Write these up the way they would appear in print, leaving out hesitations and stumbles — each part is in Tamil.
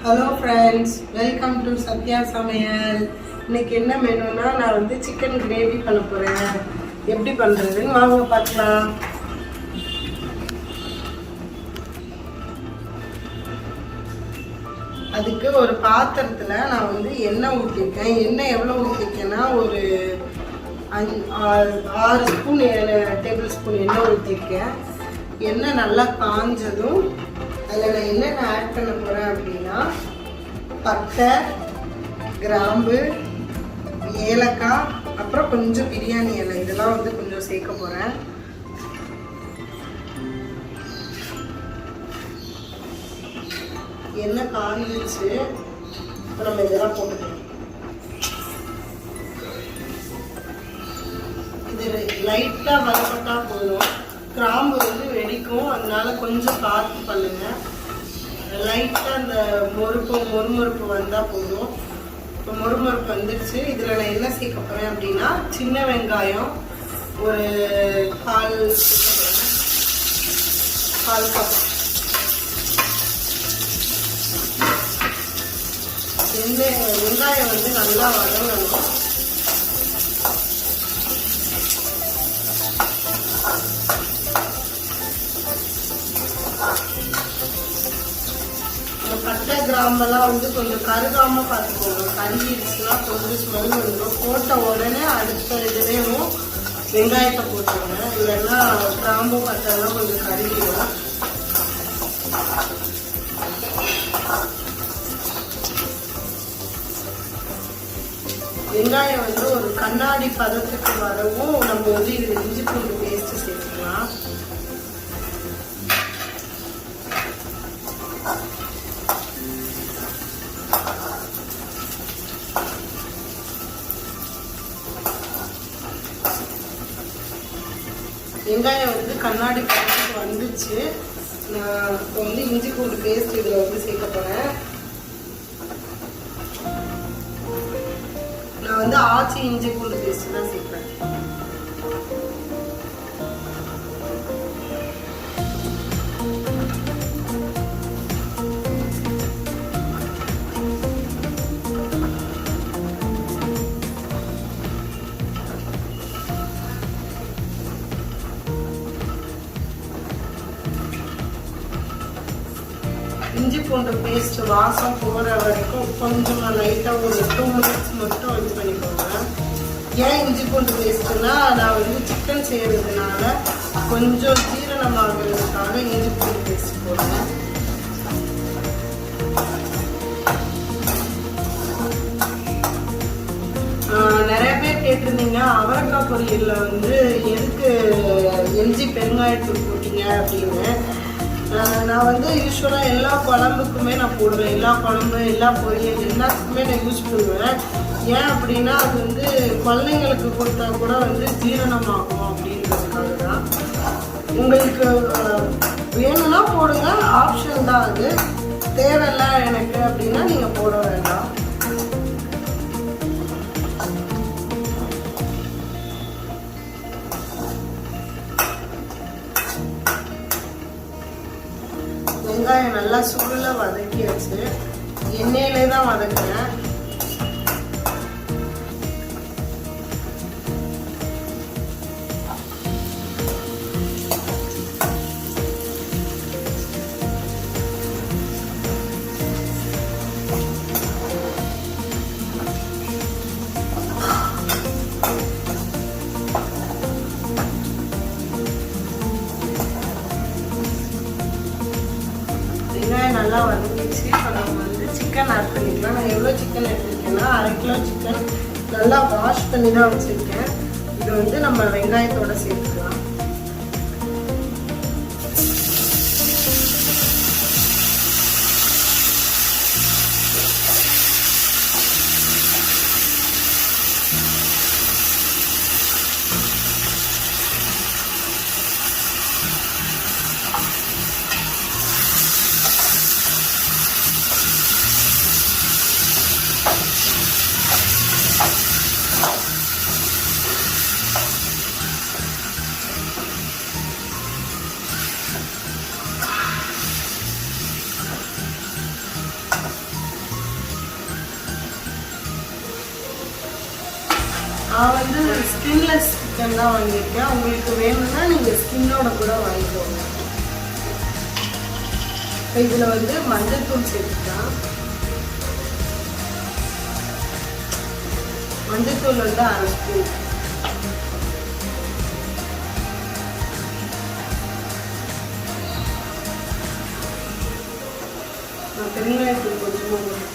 Hello friends, welcome to Sathya சமையல். இன்னைக்கு என்ன மெனுனா நான் வந்து சிக்கன் கிரேவி பண்ண போகிறேன். எப்படி பண்ணுறதுன்னு வாங்க பார்க்கலாம். அதுக்கு ஒரு பாத்திரத்தில் நான் வந்து எண்ணெய் ஊற்றிருக்கேன். எண்ணெய் எவ்வளோ ஊற்றிருக்கேன்னா ஒரு 6 ஸ்பூன் டேபிள் ஸ்பூன் எண்ணெய் ஊற்றிருக்கேன். எண்ணெய் நல்லா காஞ்சதும் அதில் நான் என்னென்ன ஆட் பண்ண போகிறேன் அப்படின்னா பட்டை, கிராம்பு, ஏலக்காய், அப்புறம் கொஞ்சம் பிரியாணி இலை, இதெல்லாம் வந்து கொஞ்சம் சேர்க்க போகிறேன். எண்ணெய் காஞ்சிச்சு, நம்ம இதெல்லாம் போட்டுக்கலாம். இது லைட்டாக வறுபட்டா போதும். கிராம்பு வந்து வெடிக்கும், அதனால கொஞ்சம் பார்த்து பண்ணுங்க. லைட்டாக அந்த மொறுமொறுப்பு வந்தால் போதும். இப்போ மொறுமொறுப்பு வந்துடுச்சு. இதில் நான் என்ன சேர்க்க போகிறேன் அப்படின்னா சின்ன வெங்காயம் ஒரு கால் கப். வெங்காயம் வந்து நல்லா வதங்கணும். பட்டை கிராம்பெல்லாம் வந்து கொஞ்சம் கருகாம பார்த்துக்கோங்க. கருகிடுச்சுன்னா கொஞ்சம் ஸ்மெல் வந்துடும். போட்ட உடனே அடுத்த இதுலேயும் வெங்காயத்தை போட்டுருங்க, இல்லைன்னா கிராம்பு பட்டைலாம் கொஞ்சம் கருகிடும். வெங்காயம் வந்து ஒரு கண்ணாடி பதத்துக்கு வரவும் நம்ம வந்து இது இஞ்சி பூண்டு பேஸ்ட் சேர்த்துக்கலாம். வெங்காயம் வந்து கண்ணாடி பதத்துக்கு வந்துச்சு. நான் இப்போ வந்து இஞ்சி பூண்டு பேஸ்ட் இதில் வந்து சேர்க்க போகிறேன். நான் வந்து ஆச்சி இஞ்சி பூண்டு பேஸ்ட் தான் சேர்ப்பேன். இஞ்சி பூண்டு பேஸ்ட் வாசம் போகிற வரைக்கும் கொஞ்சம் லைட்டாக ஒரு 2 மினிட்ஸ் மட்டும் இது பண்ணிக்கோங்க. ஏன் இஞ்சி பூண்டு பேஸ்ட்டுனா நான் வந்து சிக்கன் செய்கிறதுனால கொஞ்சம் ஜீரணமாகிறதுக்காக இஞ்சி பூண்டு பேஸ்ட் போடுறேன். நிறைய பேர் கேட்டிருந்தீங்க அவரைக்காய் பொரியலில் வந்து எதுக்கு எஞ்சி பெருங்காயத்தூள் போட்டீங்க அப்படின்னு. நான் வந்து யூஸ்வலாக எல்லா குழம்புக்குமே நான் போடுவேன். எல்லா குழம்பு, எல்லா பொரியல் எல்லாத்துக்குமே நான் யூஸ் பண்ணுவேன். ஏன் அப்படின்னா அது வந்து குழந்தைங்களுக்கு கொடுத்தா கூட வந்து ஜீரணமாகும் அப்படின்றதுக்காக தான். உங்களுக்கு வேணும்னா போடுங்க, ஆப்ஷன் தான் அது. தேவையில்லை எனக்கு அப்படின்னா நீங்கள் போட வேண்டாம். வெங்காயம் நல்லா சுருள வதக்கி வச்சு எண்ணெயிலே தான் வதக்குறேன். நல்லா வதங்கிச்சு. இப்போ நம்ம வந்து சிக்கன் ஆட் பண்ணிக்கலாம். நான் எவ்வளோ சிக்கன் எடுத்துருக்கேன்னா 1/2 கிலோ சிக்கன் நல்லா வாஷ் பண்ணி தான் வச்சுருக்கேன். இது வந்து நம்ம வெங்காயத்தோட சேர்த்துக்கலாம். நான் வந்து ஸ்கின்லெஸ் சிக்கன் தான் வாங்கியிருக்கேன். உங்களுக்கு வேணும்னா நீங்கள் ஸ்கின்னோட கூட வாங்கிக்கோங்க. இதில் வந்து மஞ்சள் தூள் சேர்த்துக்கலாம். மஞ்சள் தூள் வந்து 1/2 ஸ்பூன். பெருங்காயத்தூள் கொஞ்சமாக,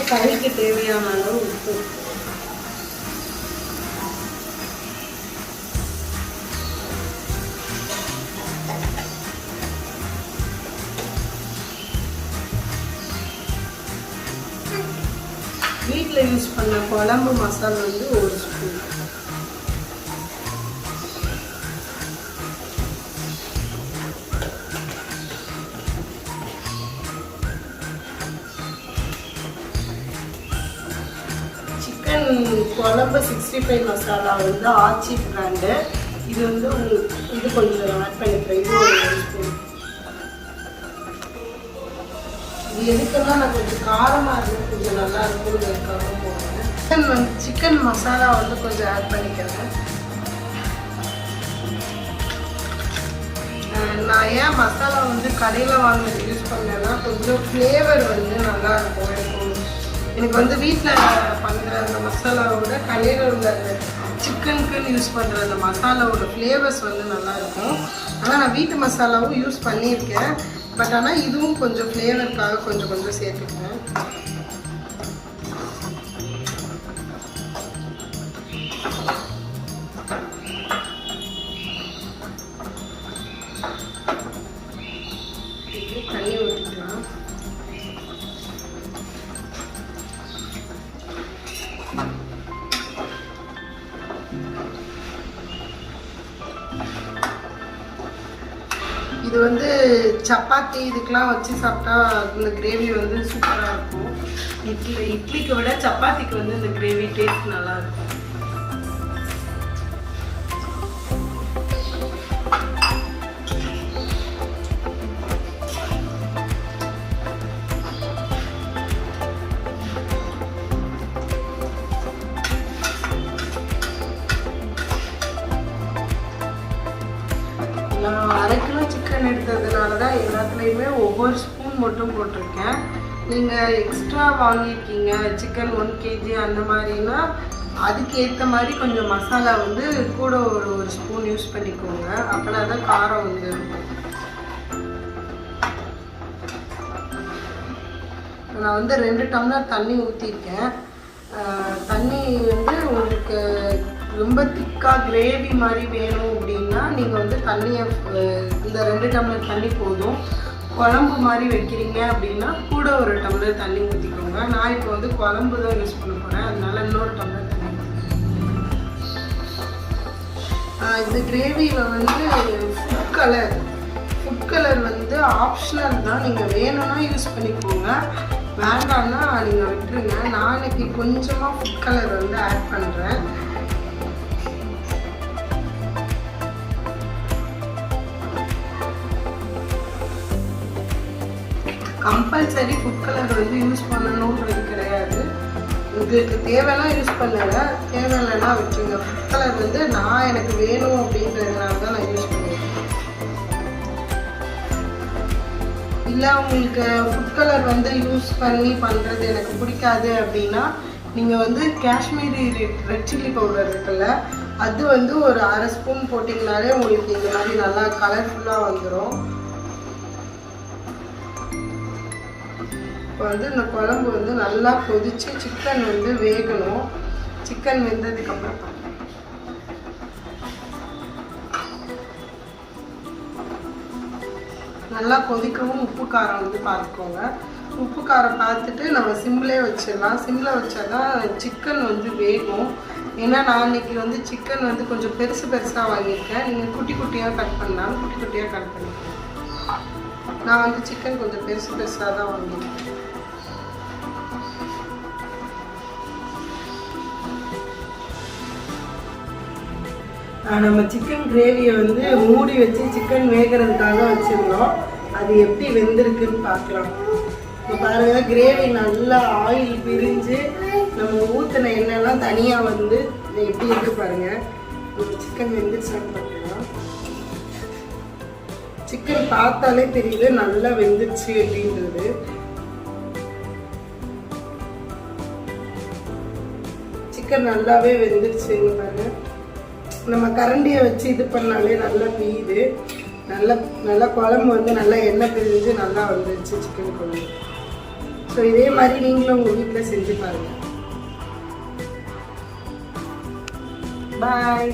கறிக்கு தேவையான அளவு உப்பு. வீட்டில் யூஸ் பண்ண குழம்பு மசாலா வந்து 1 ஸ்பூன். குழம்பு 65 மசாலா வந்து ஆச்சி பிராண்டு. இது வந்து இது கொஞ்சம் ஆட் பண்ணிக்கிறேன். இது ஒரு 1 ஸ்பூன். இது எதுக்குன்னா நான் கொஞ்சம் காரமாக இருக்கும், கொஞ்சம் நல்லா இருக்கும்ன்றதுக்காக போடுறேன். சிக்கன் மசாலா வந்து கொஞ்சம் ஆட் பண்ணிக்கிறேன். நான் ஏன் மசாலா வந்து கடையில் வாங்கினது யூஸ் பண்ணேன்னா கொஞ்சம் ஃப்ளேவர் வந்து நல்லா இருக்கும். எனக்கு வந்து வீட்டில் பண்ணுற அந்த மசாலாவோட கடையில் உள்ள அந்த சிக்கனுக்குன்னு யூஸ் பண்ணுற அந்த மசாலாவோட ஃப்ளேவர்ஸ் வந்து நல்லாயிருக்கும். ஆனால் நான் வீட்டு மசாலாவும் யூஸ் பண்ணியிருக்கேன். பட் ஆனால் இதுவும் கொஞ்சம் ஃப்ளேவருக்காக கொஞ்சம் சேர்த்துக்கிறேன். தண்ணி ஊற்றிக்கலாம். இது வந்து சப்பாத்தி இதுக்கெலாம் வச்சு சாப்பிட்டா இந்த கிரேவி வந்து சூப்பராக இருக்கும். இட்லிக்கு விட சப்பாத்திக்கு வந்து இந்த கிரேவி டேஸ்ட் நல்லா இருக்கும். நான் 1/2 கிலோ சிக்கன் எடுத்ததுனால தான் எல்லாத்துலேயுமே ஒவ்வொரு ஸ்பூன் மட்டும் போட்டிருக்கேன். நீங்கள் எக்ஸ்ட்ரா வாங்கியிருக்கீங்க சிக்கன் 1 kg அந்த மாதிரினா அதுக்கு ஏற்ற மாதிரி கொஞ்சம் மசாலா வந்து கூட ஒரு ஸ்பூன் யூஸ் பண்ணிக்கோங்க. அப்படின்னா தான் காரம் வந்து இருக்கும். நான் வந்து 2 டம்ளர் தண்ணி ஊற்றிருக்கேன். தண்ணி வந்து உங்களுக்கு ரொம்ப திக்காக கிரேவி மாதிரி வேணும் அப்படின்னா நீங்கள் வந்து தண்ணியை இந்த 2 டம்ளர் தண்ணி போதும். குழம்பு மாதிரி வைக்கிறீங்க அப்படின்னா கூட 1 டம்ளர் தண்ணி ஊற்றிக்கோங்க. நான் இப்போ வந்து குழம்பு தான் யூஸ் பண்ண போகிறேன், அதனால இன்னொரு டம்ளர் தண்ணி. இந்த கிரேவியில் வந்து ஃபுட் கலர் வந்து ஆப்ஷனல் தான். நீங்கள் வேணும்னா யூஸ் பண்ணிக்கோங்க, வேண்டாம்னா நீங்கள் விட்டுருங்க. நான் இன்னைக்கு கொஞ்சமாக ஃபுட் கலர் வந்து ஆட் பண்ணுறேன். கம்பல்சரி ஃபுட் கலர் வந்து யூஸ் பண்ணணுன்றது கிடையாது. உங்களுக்கு தேவைன்னா யூஸ் பண்ணுங்க, தேவையில்லைன்னா வச்சுங்க. ஃபுட் கலர் வந்து நான் எனக்கு வேணும் அப்படின்றதுனால தான் நான் யூஸ் பண்ணுவேன். இல்லை உங்களுக்கு ஃபுட் கலர் வந்து யூஸ் பண்ணி பண்ணுறது எனக்கு பிடிக்காது அப்படின்னா நீங்கள் வந்து காஷ்மீரி ரெட் சில்லி பவுடர் இருக்குல்ல, அது வந்து ஒரு 1/2 ஸ்பூன் போட்டிங்கனாலே உங்களுக்கு இந்த மாதிரி நல்லா கலர்ஃபுல்லாக வந்துடும். இப்போ வந்து இந்த குழம்பு வந்து நல்லா கொதித்து சிக்கன் வந்து வேகணும். சிக்கன் வெந்ததுக்கப்புறம் நல்லா கொதிக்கவும் உப்பு காரம் வந்து பார்த்துக்கோங்க. உப்பு காரம் பார்த்துட்டு நம்ம சிம்லே வச்சிடலாம். சிம்மில் வச்சா தான் சிக்கன் வந்து வேகும். ஏன்னா நான் இன்னைக்கு வந்து சிக்கன் வந்து கொஞ்சம் பெருசாக வாங்கியிருக்கேன். நீங்கள் குட்டி குட்டியாக கட் பண்ணாலும் குட்டி குட்டியாக கட் பண்ணிக்கோங்க. நான் வந்து சிக்கன் கொஞ்சம் பெருசாக தான் வாங்கியிருக்கேன். நம்ம சிக்கன் கிரேவியை வந்து மூடி வச்சு சிக்கன் வேகிறதுக்காக வச்சுருந்தோம். அது எப்படி வெந்திருக்குன்னு பார்க்கலாம். இப்போ பாருங்க கிரேவி நல்லா ஆயில் பிரிஞ்சு நம்ம ஊற்றின எண்ணெய்லாம் தனியாக வந்து எப்படி இருக்கு பாருங்க. சிக்கன் வெந்துருச்சான்னு பார்க்கலாம். சிக்கன் பார்த்தாலே தெரியுது நல்லா வெந்துருச்சு அப்படின்றது. சிக்கன் நல்லாவே வெந்துருச்சுங்க பாருங்க. நம்ம கரண்டியை வச்சு இது பண்ணாலே நல்லா பீயுது. நல்லா குழம்பு வந்து நல்லா எண்ணெய் பிரிஞ்சு நல்லா வந்துருச்சு சிக்கன் குழம்பு. ஸோ இதே மாதிரி நீங்களும் உங்கள் வீட்டில் செஞ்சு பாருங்கள். பாய்.